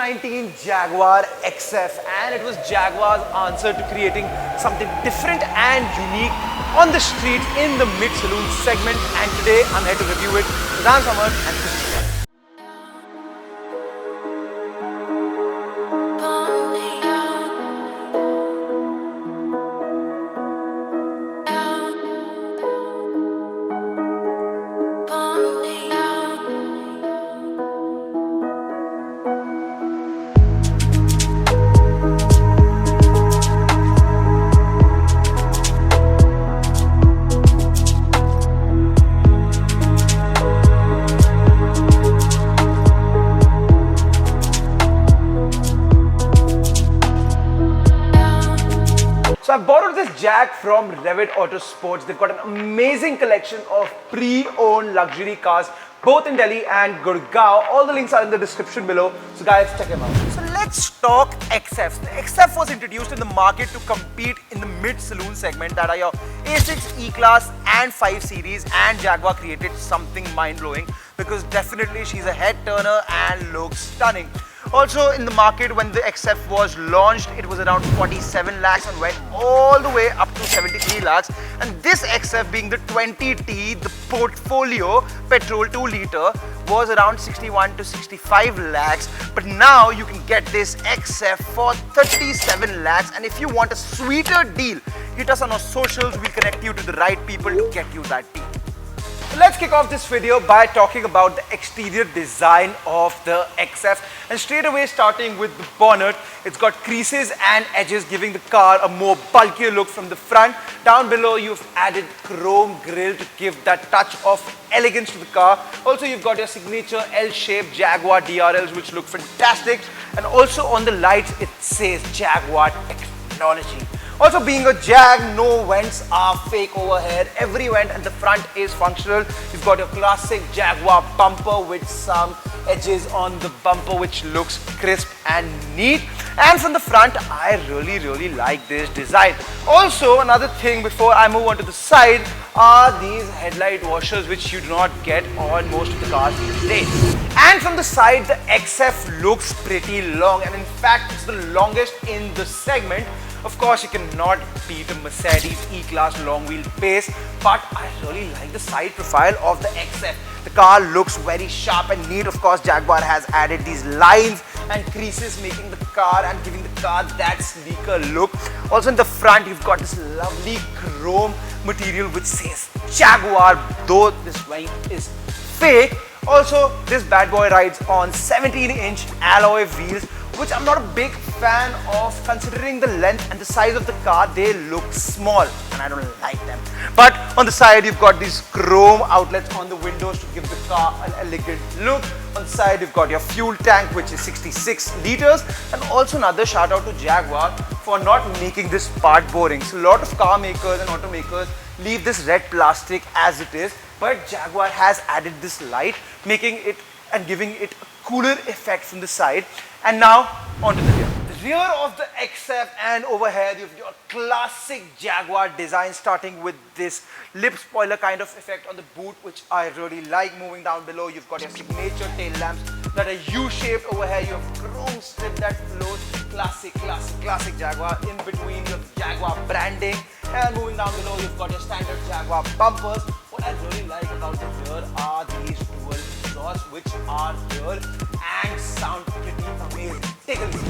2019 Jaguar XF, and it was Jaguar's answer to creating something different and unique on the street in the mid-saloon segment. And today I'm here to review it with Samar and Christina. So I borrowed this Jag from Revit Autosports. They've got an amazing collection of pre-owned luxury cars, both in Delhi and Gurgaon. All the links are in the description below. So guys, check them out. So let's talk XFs. The XF was introduced in the market to compete in the mid-saloon segment, that are your A6, E-Class and 5 Series, and Jaguar created something mind-blowing because definitely she's a head turner and looks stunning. Also in the market, when the XF was launched, it was around 47 lakhs and went all the way up to 73 lakhs. And this XF, being the 20T, the Portfolio petrol 2 litre, was around 61 to 65 lakhs. But now you can get this XF for 37 lakhs. And if you want a sweeter deal, hit us on our socials. We'll connect you to the right people to get you that deal. Let's kick off this video by talking about the exterior design of the XF, and straight away starting with the bonnet. It's got creases and edges, giving the car a more bulkier look from the front. Down below you've added chrome grille to give that touch of elegance to the car. Also you've got your signature L-shaped Jaguar DRLs which look fantastic, and also on the lights it says Jaguar Technology. Also, being a Jag, no vents are fake overhead. Every vent at the front is functional. You've got your classic Jaguar bumper with some edges on the bumper which looks crisp and neat. And from the front, I really like this design. Also, another thing before I move on to the side are these headlight washers which you do not get on most of the cars these days. And from the side, the XF looks pretty long, and in fact, it's the longest in the segment. Of course, you cannot beat a Mercedes E-Class long wheel base, but I really like the side profile of the XF. The car looks very sharp and neat. Of course, Jaguar has added these lines and creases, making the car and giving the car that sleeker look. Also in the front, you've got this lovely chrome material which says Jaguar, though this paint is fake. Also, this bad boy rides on 17-inch alloy wheels, which I'm not a big fan of considering the length and the size of the car. They look small and I don't like them. But on the side you've got these chrome outlets on the windows to give the car an elegant look. On the side you've got your fuel tank which is 66 litres, and also another shout out to Jaguar for not making this part boring. So a lot of car makers and automakers leave this red plastic as it is, but Jaguar has added this light, making it and giving it a cooler effect from the side. And now onto the rear. The rear of the XF, and over here you've your classic Jaguar design, starting with this lip spoiler kind of effect on the boot which I really like. Moving down below you've got your signature tail lamps that are U-shaped. Over here you have chrome strip that flows. Classic Jaguar. In between you have Jaguar branding, and moving down below you've got your standard Jaguar bumpers. What I really like about the rear are these dual exhausts which are real and sound pretty amazing. Take a listen.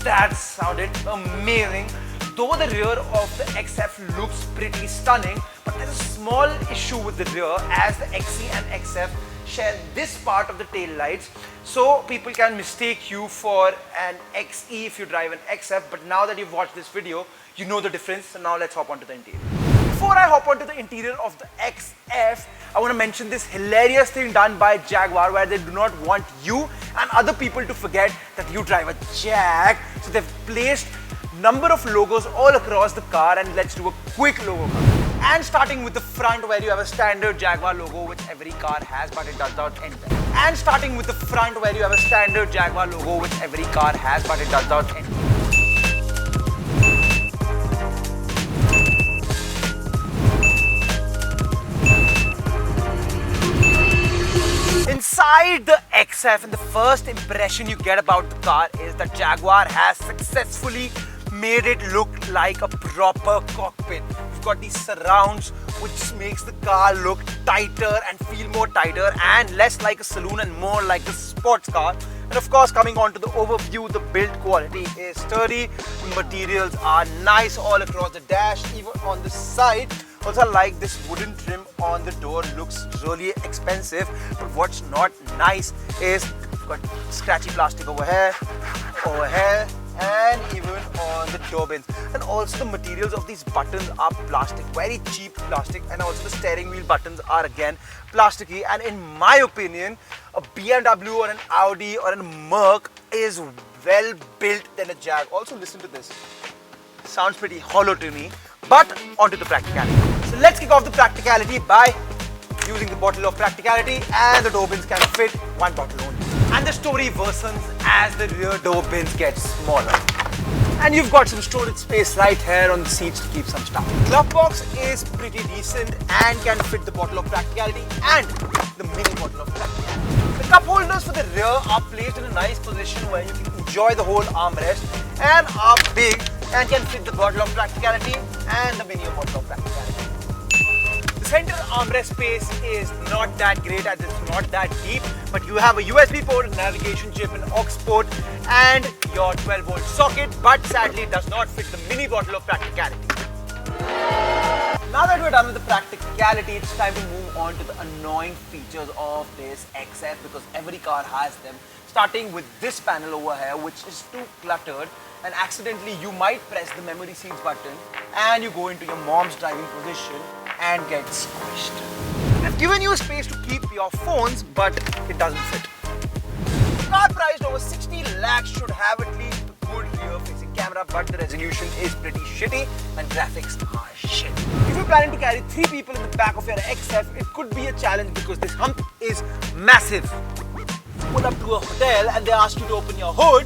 That sounded amazing. Though the rear of the XF looks pretty stunning, but there's a small issue with the rear, as the XC and XF share this part of the tail lights, so people can mistake you for an XE if you drive an XF. But now that you've watched this video, you know the difference. So now let's hop onto the interior. Before I hop onto the interior of the XF, I want to mention this hilarious thing done by Jaguar, where they do not want you and other people to forget that you drive a Jag. So they've placed number of logos all across the car, and let's do a quick logo count. And starting with the front, where you have a standard Jaguar logo which every car has, but it does not end there. And starting with the front, where you have a standard Jaguar logo which every car has, but it does not end there. Inside the XF, and the first impression you get about the car is that Jaguar has successfully made it look like a proper cockpit. You've got these surrounds which makes the car look tighter and feel more tighter and less like a saloon and more like a sports car. And of course, coming on to the overview, the build quality is sturdy, the materials are nice all across the dash, even on the side. Also, I like this wooden trim on the door, looks really expensive, but what's not nice is you've got scratchy plastic over here, and even on the door bins. And also the materials of these buttons are plastic, very cheap plastic, and also the steering wheel buttons are again plasticky. And in my opinion, a BMW or an Audi or a Merc is well built than a Jag. Also listen to this, sounds pretty hollow to me. But onto the practicality. So let's kick off the practicality by using the bottle of practicality, and the door bins can fit one bottle only. And the story worsens as the rear door bins get smaller. And you've got some storage space right here on the seats to keep some stuff. Glove box is pretty decent and can fit the bottle of practicality and the mini bottle of practicality. The cup holders for the rear are placed in a nice position where you can enjoy the whole armrest and are big and can fit the bottle of practicality and the mini bottle of practicality. The center armrest space is not that great as it's not that deep, but you have a USB port, a navigation chip, an aux port and your 12-volt socket, but sadly it does not fit the mini bottle of practicality. Now that we're done with the practicality, it's time to move on to the annoying features of this XF, because every car has them. Starting with this panel over here, which is too cluttered, and accidentally you might press the memory seats button and you go into your mom's driving position and get squished. They've given you a space to keep your phones, but it doesn't fit. A car priced over 60 lakhs should have at least a good rear-facing camera, but the resolution is pretty shitty and graphics are shit. If you're planning to carry 3 people in the back of your XF, it could be a challenge because this hump is massive. Pull up to a hotel and they ask you to open your hood,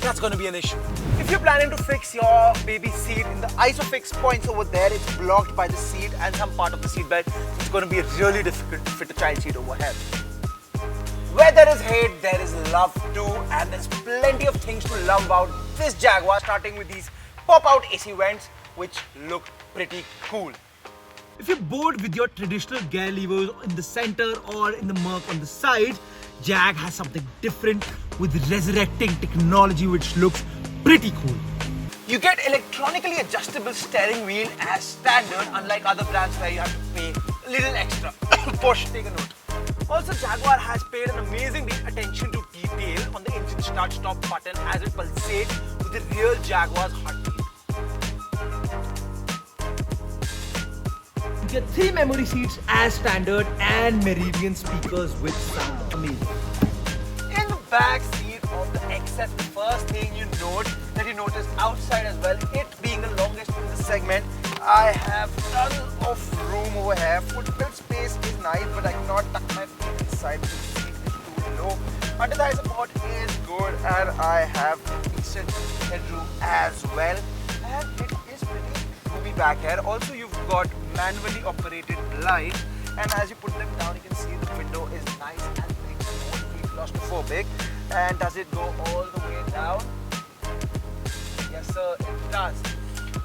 that's going to be an issue. If you're planning to fix your baby seat, in the ISOFIX points over there, it's blocked by the seat and some part of the seat belt. It's going to be really difficult to fit a child seat over here. Where there is hate, there is love too, and there's plenty of things to love about this Jaguar, starting with these pop-out AC vents, which look pretty cool. If you're bored with your traditional gear levers in the center or in the Merc on the side, Jag has something different with resurrecting technology which looks pretty cool. You get electronically adjustable steering wheel as standard, unlike other brands where you have to pay a little extra. Porsche, take a note. Also, Jaguar has paid an amazing attention to detail on the engine start-stop button as it pulsates with the real Jaguar's heartbeat. You get 3 memory seats as standard and Meridian speakers which sound amazing. In the back seat of the XF, the first thing you notice outside as well, it being the longest in the segment, I have tons of room over here. Footbed space is nice, but I cannot tuck my feet inside because the seat is too low. Under thigh support is good, and I have decent headroom as well. And it is pretty roomy back here. Also, you've got manually operated blinds, and as you put them down, you can see the window is nice and big, won't be claustrophobic. And does it go all the way down? Yes sir, it does.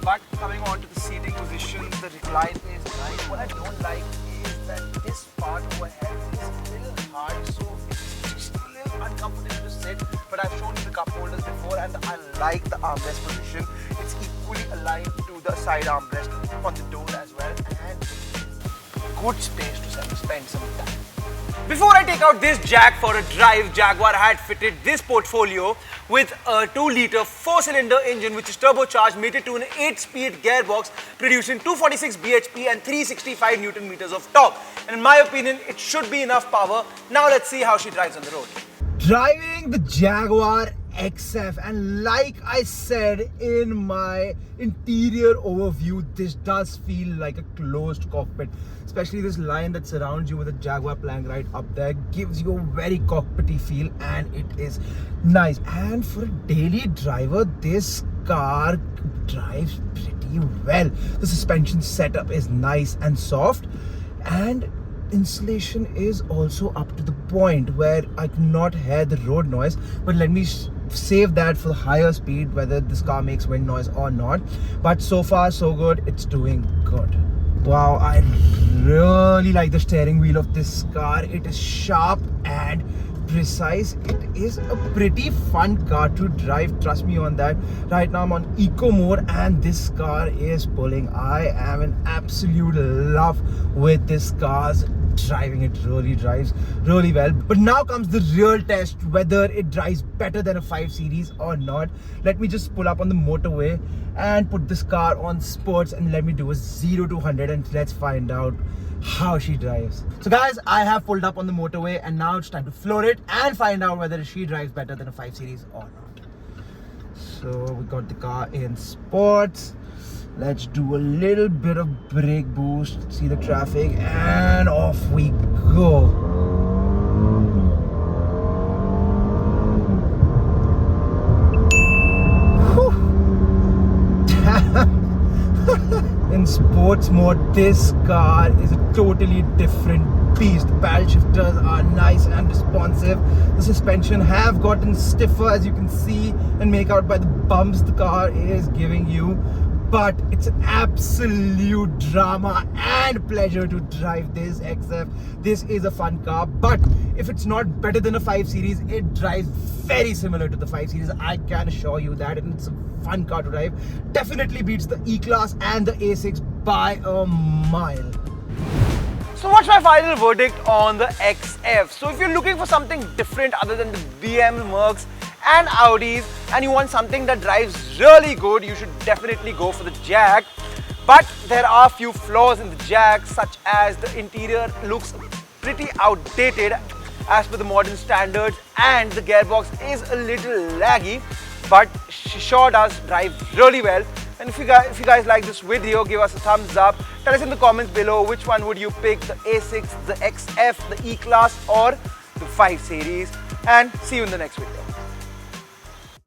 But coming on to the seating position, the recline is nice. What I don't like is that this part over here is a little hard, so it's just a little uncomfortable to sit. But I've shown you the cup holders before, and I like the armrest position. It's equally aligned to the side armrest on the door as well, and good space to spend some time. Before I take out this Jag for a drive, Jaguar had fitted this Portfolio with a 2-litre 4-cylinder engine which is turbocharged, mated to an 8-speed gearbox, producing 246 bhp and 365 Newton meters of torque. And in my opinion, it should be enough power. Now let's see how she drives on the road. Driving the Jaguar XF, and like I said in my interior overview, this does feel like a closed cockpit. Especially this line that surrounds you with a Jaguar plank right up there gives you a very cockpity feel, and it is nice. And for a daily driver, this car drives pretty well. The suspension setup is nice and soft, and insulation is also up to the point where I cannot hear the road noise, but let me save that for the higher speed, whether this car makes wind noise or not. But so far so good, it's doing good. Wow, I really like the steering wheel of this car. It is sharp and precise. It is a pretty fun car to drive, trust me on that. Right now I'm on eco mode and this car is pulling. I am in absolute love with this car's driving. It really drives really well. But now comes the real test, whether it drives better than a 5 Series or not. Let me just pull up on the motorway and put this car on sports and let me do a 0 to 100 and let's find out how she drives. So guys, I have pulled up on the motorway and now it's time to floor it and find out whether she drives better than a 5 Series or not. So we got the car in sports. Let's do a little bit of brake boost, see the traffic, and off we go. In sports mode, this car is a totally different beast. Paddle shifters are nice and responsive. The suspension have gotten stiffer, as you can see and make out by the bumps the car is giving you. But it's an absolute drama and pleasure to drive this XF. This is a fun car, but if it's not better than a 5 Series, it drives very similar to the 5 Series. I can assure you that, and it's a fun car to drive. Definitely beats the E-Class and the A6 by a mile. So what's my final verdict on the XF? So if you're looking for something different other than the BMs, Mercs and Audis, and you want something that drives really good, you should definitely go for the Jag. But there are a few flaws in the Jag, such as the interior looks pretty outdated as per the modern standards, and the gearbox is a little laggy, but she sure does drive really well. And if you guys like this video, give us a thumbs up. Tell us in the comments below which one would you pick, the A6, the XF, the E-Class or the 5 Series. And see you in the next video.